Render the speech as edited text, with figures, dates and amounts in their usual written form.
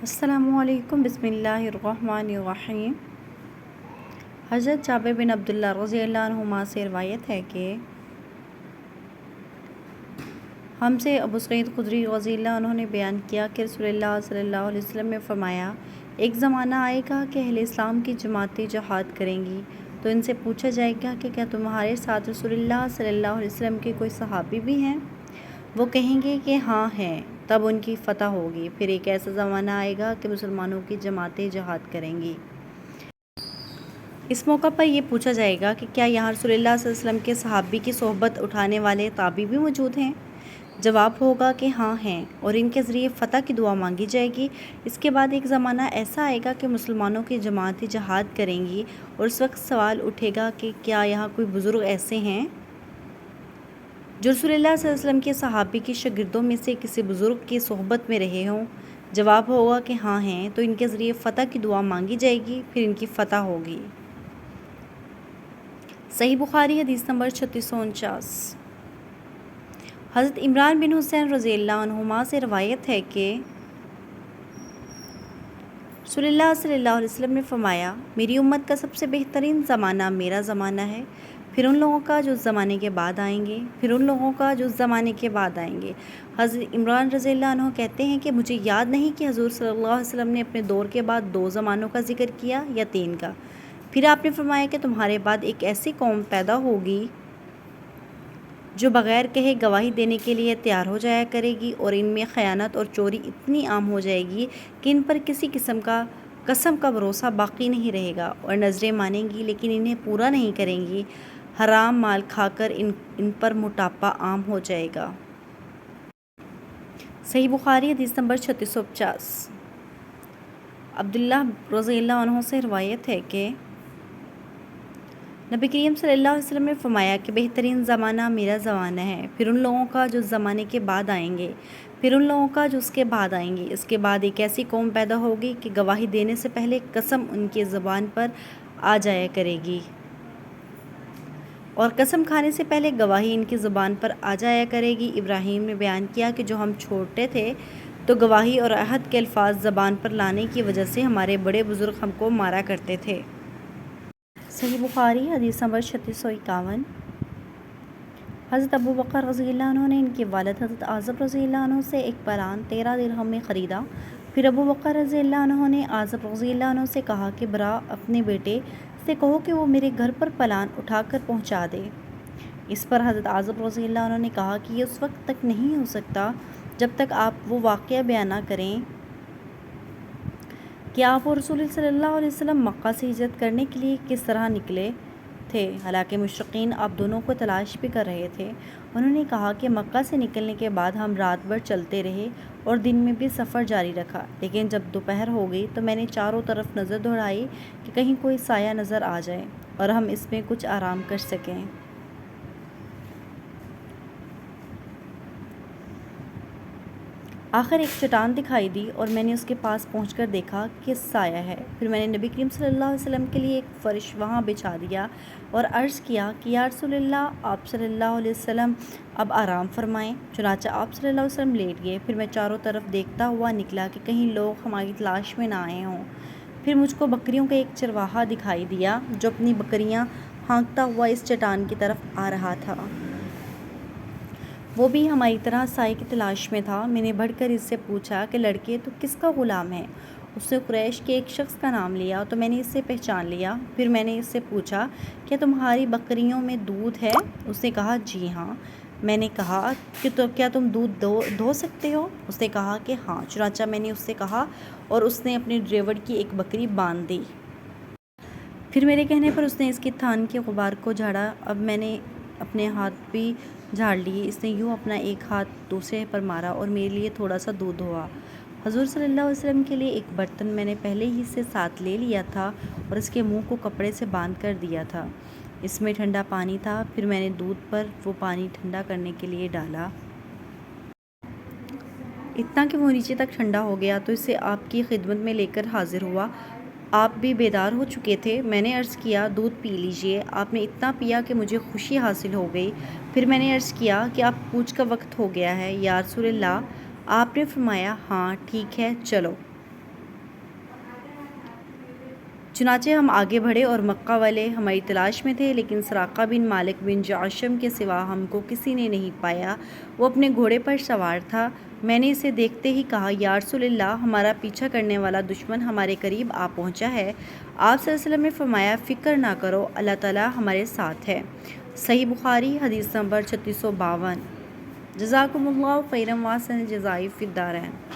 السلام علیکم، بسم اللہ الرحمن الرحیم۔ حضرت جابر بن عبداللہ رضی اللہ عنہما سے روایت ہے کہ ہم سے ابو سعید خدری رضی اللہ عنہ نے بیان کیا کہ رسول اللہ صلی اللہ علیہ وسلم نے فرمایا، ایک زمانہ آئے گا کہ اہل اسلام کی جماعتیں جہاد کریں گی، تو ان سے پوچھا جائے گا کہ کیا تمہارے ساتھ رسول اللہ صلی اللہ علیہ وسلم کے کوئی صحابی بھی ہیں؟ وہ کہیں گے کہ ہاں ہیں، تب ان کی فتح ہوگی۔ پھر ایک ایسا زمانہ آئے گا کہ مسلمانوں کی جماعتیں جہاد کریں گی۔ اس موقع پر یہ پوچھا جائے گا کہ کیا یہاں رسول اللہ صلی اللہ علیہ وسلم کے صحابی کی صحبت اٹھانے والے تابعی بھی موجود ہیں؟ جواب ہوگا کہ ہاں ہیں، اور ان کے ذریعے فتح کی دعا مانگی جائے گی۔ اس کے بعد ایک زمانہ ایسا آئے گا کہ مسلمانوں کی جماعتیں جہاد کریں گی، اور اس وقت سوال اٹھے گا کہ کیا یہاں کوئی بزرگ ایسے ہیں جو رسول اللہ صلی اللہ علیہ وسلم کے صحابی کے شاگردوں میں سے کسی بزرگ کی صحبت میں رہے ہوں؟ جواب ہوگا کہ ہاں ہیں، تو ان کے ذریعے فتح کی دعا مانگی جائے گی، پھر ان کی فتح ہوگی۔ صحیح بخاری حدیث نمبر 3649۔ حضرت عمران بن حسین رضی اللہ عنہما سے روایت ہے کہ رسول اللہ صلی اللہ علیہ وسلم نے فرمایا، میری امت کا سب سے بہترین زمانہ میرا زمانہ ہے، پھر ان لوگوں کا جو اس زمانے کے بعد آئیں گے، پھر ان لوگوں کا جو اس زمانے کے بعد آئیں گے۔ حضرت عمران رضی اللہ عنہ کہتے ہیں کہ مجھے یاد نہیں کہ حضور صلی اللہ علیہ وسلم نے اپنے دور کے بعد 2 زمانوں کا ذکر کیا یا 3 کا۔ پھر آپ نے فرمایا کہ تمہارے بعد ایک ایسی قوم پیدا ہوگی جو بغیر کہے گواہی دینے کے لیے تیار ہو جایا کرے گی، اور ان میں خیانت اور چوری اتنی عام ہو جائے گی کہ ان پر کسی قسم کا بھروسہ باقی نہیں رہے گا، اور نظریں مانیں گی لیکن انہیں پورا نہیں کریں گی۔ حرام مال کھا کر ان پر موٹاپا عام ہو جائے گا۔ صحیح بخاری حدیث نمبر 3650۔ عبداللہ رضی اللہ عنہ سے روایت ہے کہ نبی کریم صلی اللہ علیہ وسلم نے فرمایا کہ بہترین زمانہ میرا زمانہ ہے، پھر ان لوگوں کا جو اس زمانے کے بعد آئیں گے، پھر ان لوگوں کا جو اس کے بعد آئیں گے۔ اس کے بعد ایک ایسی قوم پیدا ہوگی کہ گواہی دینے سے پہلے قسم ان کی زبان پر آ جایا کرے گی، اور قسم کھانے سے پہلے گواہی ان کی زبان پر آ جایا کرے گی۔ ابراہیم نے بیان کیا کہ جو ہم چھوٹے تھے تو گواہی اور عہد کے الفاظ زبان پر لانے کی وجہ سے ہمارے بڑے بزرگ ہم کو مارا کرتے تھے۔ صحیح بخاری حدیث نمبر 3651۔ حضرت ابو بکر رضی اللہ عنہ نے ان کے والد حضرت اعظم رضی اللہ عنہ سے ایک پلان 13 درہم میں خریدا۔ پھر ابو بکر رضی اللہ عنہ نے اعظم رضی اللہ عنہ سے کہا کہ برا اپنے بیٹے سے کہو کہ وہ میرے گھر پر پلان اٹھا کر پہنچا دے۔ اس پر حضرت اعظم رضی اللہ عنہ نے کہا کہ یہ اس وقت تک نہیں ہو سکتا جب تک آپ وہ واقعہ بیان نہ کریں کہ آپ اور رسول صلی اللہ علیہ وسلم مکہ سے ہجرت کرنے کے لیے کس طرح نکلے تھے، حالانکہ مشرکین آپ دونوں کو تلاش بھی کر رہے تھے۔ انہوں نے کہا کہ مکہ سے نکلنے کے بعد ہم رات بھر چلتے رہے اور دن میں بھی سفر جاری رکھا، لیکن جب دوپہر ہو گئی تو میں نے چاروں طرف نظر دوڑائی کہ کہیں کوئی سایہ نظر آ جائے اور ہم اس میں کچھ آرام کر سکیں۔ آخر ایک چٹان دکھائی دی اور میں نے اس کے پاس پہنچ کر دیکھا کہ سایہ ہے۔ پھر میں نے نبی کریم صلی اللہ علیہ وسلم کے لیے ایک فرش وہاں بچھا دیا اور عرض کیا کہ یا رسول اللہ، آپ صلی اللہ علیہ وسلم اب آرام فرمائیں۔ چنانچہ آپ صلی اللہ علیہ وسلم لیٹ گئے۔ پھر میں چاروں طرف دیکھتا ہوا نکلا کہ کہیں لوگ ہماری تلاش میں نہ آئے ہوں۔ پھر مجھ کو بکریوں کا ایک چرواہا دکھائی دیا جو اپنی بکریاں ہانکتا ہوا اس چٹان کی طرف آ رہا تھا۔ وہ بھی ہماری طرح سائے کی تلاش میں تھا۔ میں نے بڑھ کر اس سے پوچھا کہ لڑکے تو کس کا غلام ہے؟ اس نے قریش کے ایک شخص کا نام لیا تو میں نے اسے پہچان لیا۔ پھر میں نے اس سے پوچھا کیا تمہاری بکریوں میں دودھ ہے؟ اس نے کہا جی ہاں۔ میں نے کہا کہ تو کیا تم دودھ دھو سکتے ہو؟ اس نے کہا کہ ہاں۔ چنانچہ میں نے اس سے کہا اور اس نے اپنے ڈرائیور کی ایک بکری باندھ دی۔ پھر میرے کہنے پر اس نے اس کی تھان کے غبار کو جھاڑا۔ اب میں نے اپنے ہاتھ بھی جھاڑ لیے۔ اس نے یوں اپنا ایک ہاتھ دوسرے پر مارا اور میرے لیے تھوڑا سا دودھ دھویا۔ حضور صلی اللہ علیہ وسلم کے لیے ایک برتن میں نے پہلے ہی سے ساتھ لے لیا تھا اور اس کے منہ کو کپڑے سے باندھ کر دیا تھا۔ اس میں ٹھنڈا پانی تھا۔ پھر میں نے دودھ پر وہ پانی ٹھنڈا کرنے کے لیے ڈالا، اتنا کہ وہ نیچے تک ٹھنڈا ہو گیا، تو اسے آپ کی خدمت میں لے کر حاضر ہوا۔ آپ بھی بیدار ہو چکے تھے۔ میں نے عرض کیا دودھ پی لیجئے۔ آپ نے اتنا پیا کہ مجھے خوشی حاصل ہو گئی۔ پھر میں نے عرض کیا کہ اب کوچ کا وقت ہو گیا ہے یا رسول اللہ؟ آپ نے فرمایا ہاں ٹھیک ہے چلو۔ چنانچہ ہم آگے بڑھے اور مکہ والے ہماری تلاش میں تھے، لیکن سراقہ بن مالک بن جعشم کے سوا ہم کو کسی نے نہیں پایا۔ وہ اپنے گھوڑے پر سوار تھا۔ میں نے اسے دیکھتے ہی کہا، یا رسول اللہ، ہمارا پیچھا کرنے والا دشمن ہمارے قریب آ پہنچا ہے۔ آپ صلی اللہ علیہ وسلم نے فرمایا، فکر نہ کرو، اللہ تعالیٰ ہمارے ساتھ ہے۔ صحیح بخاری حدیث نمبر 3652۔ جزاکم اللہ خیرا واحسن الجزاء فی الدارین۔